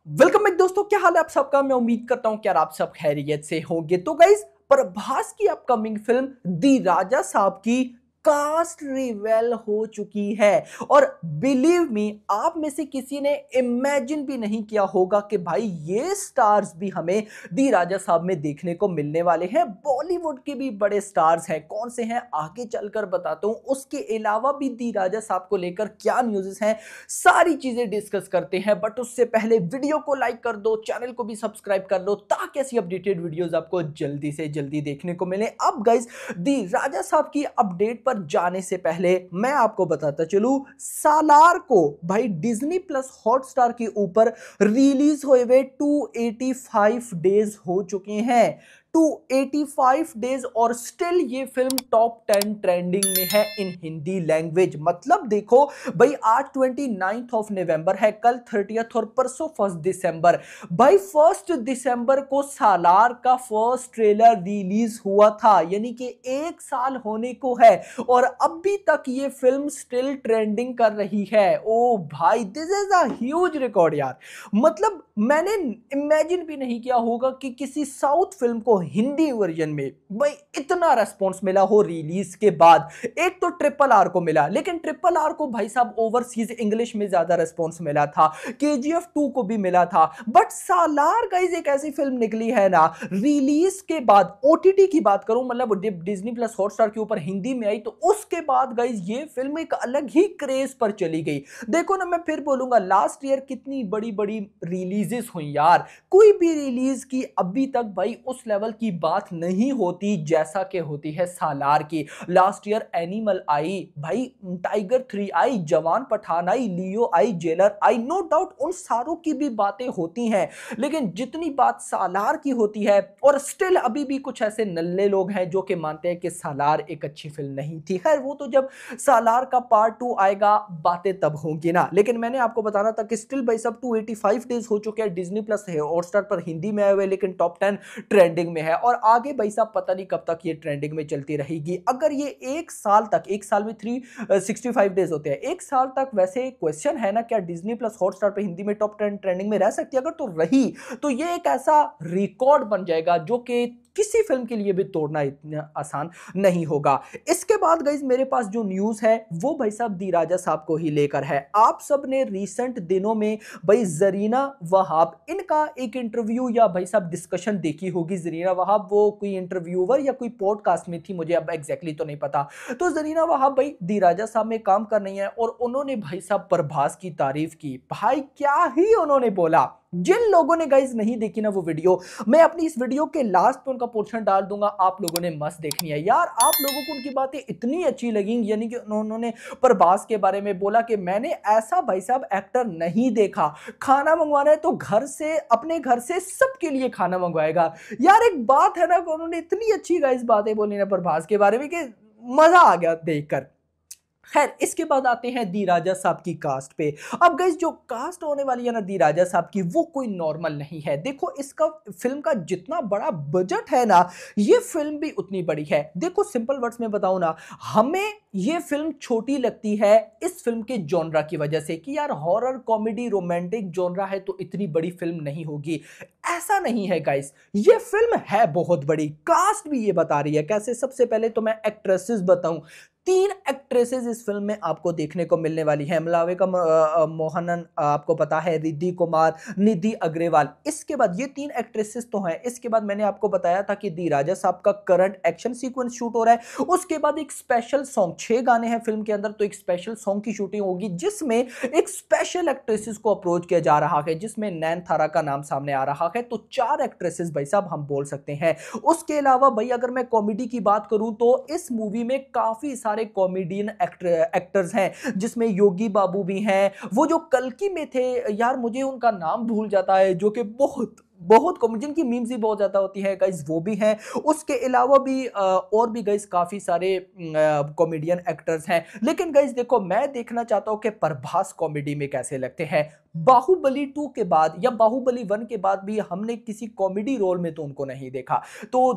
Welcome back दोस्तों, क्या हाल है आप सबका। मैं उम्मीद करता हूं कि यार आप सब खैरियत से होंगे। तो गाइस, प्रभास की अपकमिंग फिल्म दी राजा साहब की कास्ट रिवेल हो चुकी है। और बिलीव मी, आप में से किसी ने इमेजिन भी नहीं किया होगा कि भाई ये स्टार्स भी हमें दी राजा साहब में देखने को मिलने वाले हैं। बॉलीवुड के भी बड़े स्टार्स हैं, कौन से हैं आगे चलकर बताता हूं। उसके अलावा भी दी राजा साहब को लेकर क्या न्यूज़ हैं, सारी चीजें डिस्कस करते हैं। बट उससे पहले वीडियो को लाइक कर दो, चैनल को भी सब्सक्राइब कर लो, ताकि ऐसी अपडेटेड वीडियोस आपको जल्दी से जल्दी देखने को मिले। अब गाइस, दी राजा साहब की अपडेट पर जाने से पहले मैं आपको बताता चलूं, सालार को भाई डिज्नी प्लस हॉटस्टार के ऊपर रिलीज हुए हुए 285 डेज हो चुके हैं। 285 डेज और स्टिल ये फिल्म टॉप 10 ट्रेंडिंग में है इन हिंदी लैंग्वेज। मतलब देखो भाई, आज 29 नवंबर है, कल 30 और परसों 1 दिसंबर। भाई 1 दिसंबर को सालार का फर्स्ट ट्रेलर रिलीज हुआ था, यानी कि 1 साल होने को है और अभी तक ये फिल्म स्टिल ट्रेंडिंग कर रही है। ओ भाई, this is a huge record यार। मतलब मैंने इमेजिन भी नहीं किया होगा कि किसी साउथ फिल्म को हिंदी वर्जन में भाई इतना रेस्पॉन्स मिला हो रिलीज के बाद। एक तो ट्रिपल आर को मिला, लेकिन ट्रिपल आर को भाई साहब ओवरसीज इंग्लिश में ज्यादा रेस्पॉन्स मिला था। केजीएफ 2 को भी मिला था। बट सालार गाइस एक ऐसी फिल्म निकली है ना, रिलीज के बाद ओटीटी की बात करूं, मतलब डिज्नी प्लस हॉटस्टार के ऊपर हिंदी में आई, तो उसके बाद गाइस ये फिल्म एक अलग ही क्रेज पर चली गई। देखो ना, मैं फिर बोलूंगा, लास्ट ईयर कितनी बड़ी बड़ी रिलीजेस हुई यार। कोई भी रिलीज की अभी तक भाई उस लेवल की बात नहीं होती जैसा कि होती है सालार की। लास्ट ईयर एनिमल आई भाई, टाइगर 3 आई, जवान पठान आई, लियो आई, जेलर आई। नो डाउट उन सारों की भी बातें होती हैं, लेकिन जितनी बात सालार की होती है, और स्टिल अभी भी कुछ ऐसे नल्ले लोग हैं जो कि मानते हैं कि सालार एक अच्छी फिल्म नहीं थी। खैर, वो तो जब सालार का पार्ट 2 आएगा बातें तब होंगी ना। लेकिन मैंने आपको बताना था कि स्टिल भाई सब 285 डेज हो चुके हैं डिज्नी प्लस हॉटस्टार पर हिंदी में आए हुए, लेकिन टॉप 10 ट्रेंडिंग में है। और आगे भाई साहब पता नहीं कब तक ये ट्रेंडिंग में चलती रहेगी। अगर ये 1 साल तक, 1 साल में 365 डेज होते हैं, 1 साल तक, वैसे क्वेश्चन है ना, क्या डिज्नी प्लस हॉटस्टार पर हिंदी में टॉप 10 ट्रेंडिंग में रह सकती है? अगर तो रही तो ये एक ऐसा रिकॉर्ड बन जाएगा जो कि किसी फिल्म के लिए भी तोड़ना इतना आसान नहीं होगा। इसके बाद गाइस, मेरे पास जो न्यूज है वो भाई साहब दी राजा साहब को ही लेकर है। आप सब ने रिसेंट दिनों में भाई जरीना वहाब, इनका एक इंटरव्यू या भाई साहब डिस्कशन देखी होगी। जरीना वहाब वो कोई इंटरव्यूअर या कोई पॉडकास्ट में थी, मुझे अब एग्जैक्टली तो नहीं पता। तो जरीना वहाब भाई दी राजा साहब में काम कर रही है और उन्होंने भाई साहब प्रभास की तारीफ की। भाई क्या ही उन्होंने बोला। जिन लोगों ने गाइस नहीं देखी ना वो वीडियो, मैं अपनी इस वीडियो के लास्ट पे उनका पोर्शन डाल दूंगा, आप लोगों ने मस्त देखनी है यार। आप लोगों को उनकी बातें इतनी अच्छी लगी, यानी कि उन्होंने प्रभास के बारे में बोला कि मैंने ऐसा भाई साहब एक्टर नहीं देखा, खाना मंगवाना है तो घर से, अपने घर से सबके लिए खाना मंगवाएगा। यार एक बात है ना, उन्होंने इतनी अच्छी गाइस बातें बोली ना प्रभास के बारे में कि मजा आ गया देखकर। खैर, इसके बाद आते हैं दी राजा साहब की कास्ट पे। अब गाइस, जो कास्ट होने वाली है ना दी राजा साहब की, वो कोई नॉर्मल नहीं है। देखो, इसका फिल्म का जितना बड़ा बजट है ना, ये फिल्म भी उतनी बड़ी है। देखो, सिंपल वर्ड्स में बताऊं ना, हमें ये फिल्म छोटी लगती है इस फिल्म के जॉनरा की वजह से कि यार हॉरर कॉमेडी रोमांटिक जॉनरा है तो इतनी बड़ी फिल्म नहीं होगी। ऐसा नहीं है गाइस, ये फिल्म है बहुत बड़ी। कास्ट भी ये बता रही है। कैसे? सबसे पहले तो मैं एक्ट्रेसेस बताऊं, 3 एक्ट्रेसेस इस फिल्म में आपको देखने को मिलने वाली है। मलाविका मोहनन, आपको पता है, रिद्धि कुमार, निधि अग्रवाल। इसके बाद ये 3 एक्ट्रेसेस तो हैं। इसके बाद मैंने आपको बताया था कि दी राजा साहब का करंट एक्शन सीक्वेंस शूट हो रहा है। उसके बाद एक स्पेशल सॉन्ग, 6 गाने हैं फिल्म के अंदर, तो एक स्पेशल सॉन्ग की शूटिंग होगी जिसमें एक स्पेशल एक्ट्रेसेस को अप्रोच किया जा रहा है, जिसमें नैन थारा का नाम सामने आ रहा है। तो 4 एक्ट्रेसेस भाई साहब हम बोल सकते हैं। उसके अलावा भाई अगर मैं कॉमेडी की बात करूं तो इस मूवी में काफी सारे कॉमेडियन एक्टर्स हैं, जिसमें योगी बाबू भी हैं। वो जो कल्कि में थे यार, मुझे उनका नाम भूल जाता है, जो कि बहुत बहुत कॉमेडियन की मीम्स भी बहुत ज्यादा होती है गाइस, वो भी हैं। उसके अलावा भी और भी गाइस काफी सारे कॉमेडियन एक्टर्स हैं। लेकिन गाइस देखो, मैं देखना चाहता हूं कि प्रभास कॉमेडी में कैसे लगते हैं। बाहुबली 2 के बाद या बाहुबली 1 के बाद भी हमने किसी कॉमेडी रोल में तो उनको नहीं देखा। तो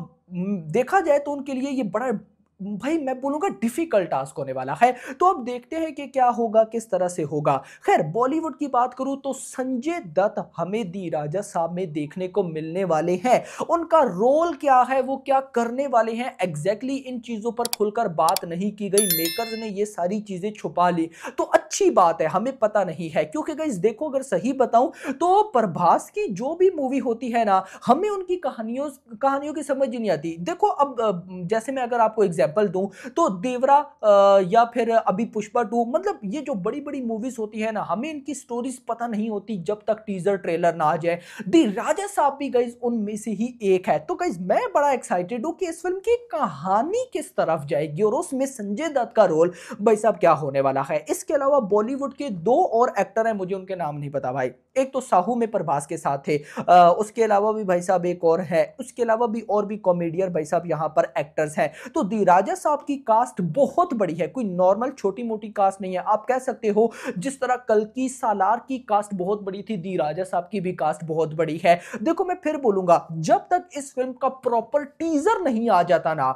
देखा जाए तो उनके लिए ये बड़ा भाई मैं बोलूंगा डिफिकल्ट टास्क होने वाला है। तो अब देखते हैं कि क्या होगा, किस तरह से होगा। खैर बॉलीवुड की बात करूं तो संजय दत्त हमें दी राजा साहब में देखने को मिलने वाले हैं। उनका रोल क्या है, वो क्या करने वाले हैं एग्जैक्टली इन चीजों पर खुलकर बात नहीं की गई। मेकर्स ने ये सारी चीजें छुपा ली तो अच्छी बात है, हमें पता नहीं है। क्योंकि गाइस देखो, अगर सही बताऊं तो प्रभास की जो भी मूवी होती है ना, हमें उनकी कहानियों की समझ नहीं आती। देखो अब जैसे मैं अगर आपको एग्जांपल दूं तो देवरा या फिर अभी पुष्पा 2, मतलब ये जो बड़ी बड़ी मूवीज होती है ना, हमें इनकी स्टोरीज पता नहीं होती जब तक टीजर ट्रेलर ना आ जाए। दी राजा साहब भी गाइस उनमें से ही एक है। तो गाइस मैं बड़ा एक्साइटेड हूं कि इस फिल्म की कहानी किस तरफ जाएगी और उसमें संजय दत्त का रोल भाई साहब क्या होने वाला है। इसके अलावा बॉलीवुड के 2 और एक्टर हैं, मुझे उनके नाम नहीं पता भाई। एक तो साहू में प्रभास के साथ थे, उसके अलावा भी भाई साहब एक और है, उसके अलावा भी और भी कॉमेडियन भाई साहब यहां पर एक्टर्स हैं। तो दी राजा साहब की कास्ट बहुत बड़ी है, कोई नॉर्मल छोटी मोटी कास्ट नहीं है। आप कह सकते हो जिस तरह कल की सालार की कास्ट बहुत बड़ी थी, दी राजा साहब की भी कास्ट बहुत बड़ी है। देखो मैं फिर बोलूंगा, जब तक इस फिल्म का प्रॉपर टीजर नहीं आ जाता ना,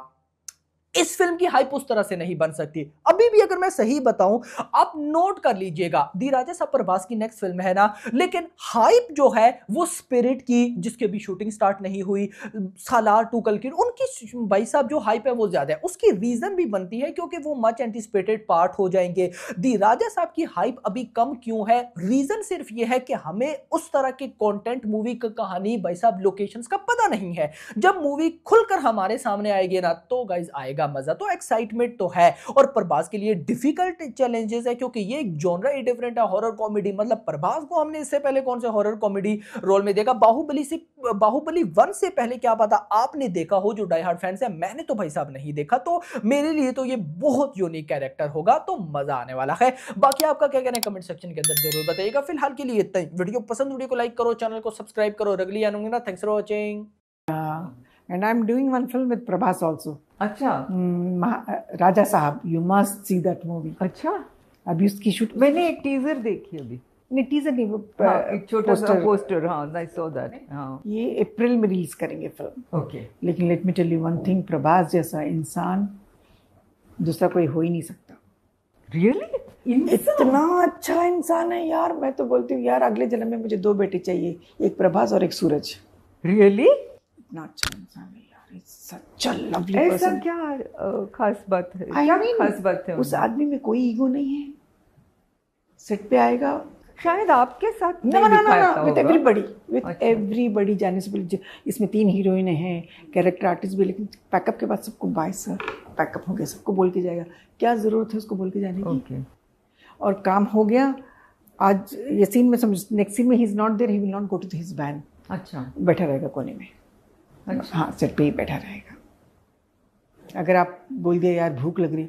इस फिल्म की हाइप उस तरह से नहीं बन सकती। अभी भी अगर मैं सही बताऊं, आप नोट कर लीजिएगा, दी राजा साहब प्रभास की नेक्स्ट फिल्म है ना, लेकिन हाइप जो है वो स्पिरिट की, जिसकी अभी शूटिंग स्टार्ट नहीं हुई, सालार 2 कल की, उनकी भाई साहब जो हाइप है वो ज्यादा है। उसकी रीजन भी बनती है क्योंकि वो मच एंटिसिपेटेड पार्ट हो जाएंगे। दी राजा साहब की हाइप अभी कम क्यों है? रीजन सिर्फ ये है कि हमें उस तरह के कंटेंट, मूवी की कहानी, भाई साहब लोकेशंस का पता नहीं है। जब मूवी खुलकर हमारे सामने आएगी ना तो गाइज आएगा मजा। तो एक्साइटमेंट तो है। और प्रभास के लिए डिफिकल्ट चैलेंजेस है क्योंकि ये एक जॉनरा ही डिफरेंट है, हॉरर कॉमेडी। मतलब प्रभास को हमने इससे पहले कौन से हॉरर कॉमेडी रोल में देखा? बाहुबली 1 से पहले क्या पता आपने देखा हो, जो डाई हार्ड फैंस है। मैंने तो भाई साहब नहीं देखा, तो मेरे लिए तो ये बहुत यूनिक कैरेक्टर होगा, तो मजा आने वाला है। बाकी आपका क्या कहना है कमेंट सेक्शन के अंदर जरूर बताइएगा। फिलहाल के लिए इतना ही। वीडियो पसंद, वीडियो को लाइक करो, चैनल को सब्सक्राइब करो। अगली आऊंगी ना। Thanks for watching. And I'm doing one film with Prabhas also. अच्छा राजा साहब, you must see that movie. अच्छा, अभी उसकी शूट मैंने एक टीजर देखी अभी। नहीं, टीजर नहीं, वो एक छोटा सा पोस्टर। हाँ, I saw that. हाँ, ये अप्रैल में रिलीज करेंगे फिल्म। ओके। लेकिन let me tell you one thing, Prabhas जैसा इंसान दूसरा कोई हो ही नहीं सकता। रियली? इतना अच्छा इंसान है यार। मैं तो बोलती हूँ यार, अगले जन्म में मुझे 2 बेटे चाहिए, एक प्रभास और एक सूरज। रियली? इतना अच्छा इंसान है यार, सच अ लवली ऐसा पर्सन। क्या खास बात है? I क्या mean, खास बात है उस आदमी में कोई ईगो नहीं है। सेट पे आएगा, शायद आपके साथ ना विद एवरीबडी, विद अच्छा। एवरीबडी। जाने से पहले इसमें 3 हीरोइन हैं, कैरेक्टर आर्टिस्ट भी, लेकिन पैकअप के बाद सबको बाय सर पैकअप हो गया, सबको बोल के जाएगा। क्या जरूरत है उसको बोल के जाने की? ओके। और काम हो गया। आज ये सीन में समझ, नेक्स्ट सीन में he is not there, he will not go to his van. अच्छा बैठा रहेगा कोने में। अच्छा। हाँ, सेट पे ही बैठा रहेगा। अगर आप बोल दिया यार भूख लग रही,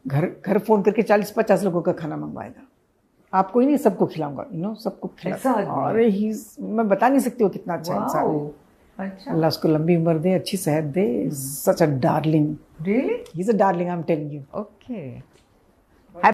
घर फोन करके 40-50 लोगों का खाना मंगवाएगा। आपको ही नहीं, सबको खिलाऊंगा, सबको खिलाऊंगा। अरे मैं बता नहीं सकती वो कितना अच्छा इंसान है। अच्छा, अल्लाह उसको लंबी उम्र दे, अच्छी सेहत दे। Such a darling. Really? He is a darling, I am telling you. Okay.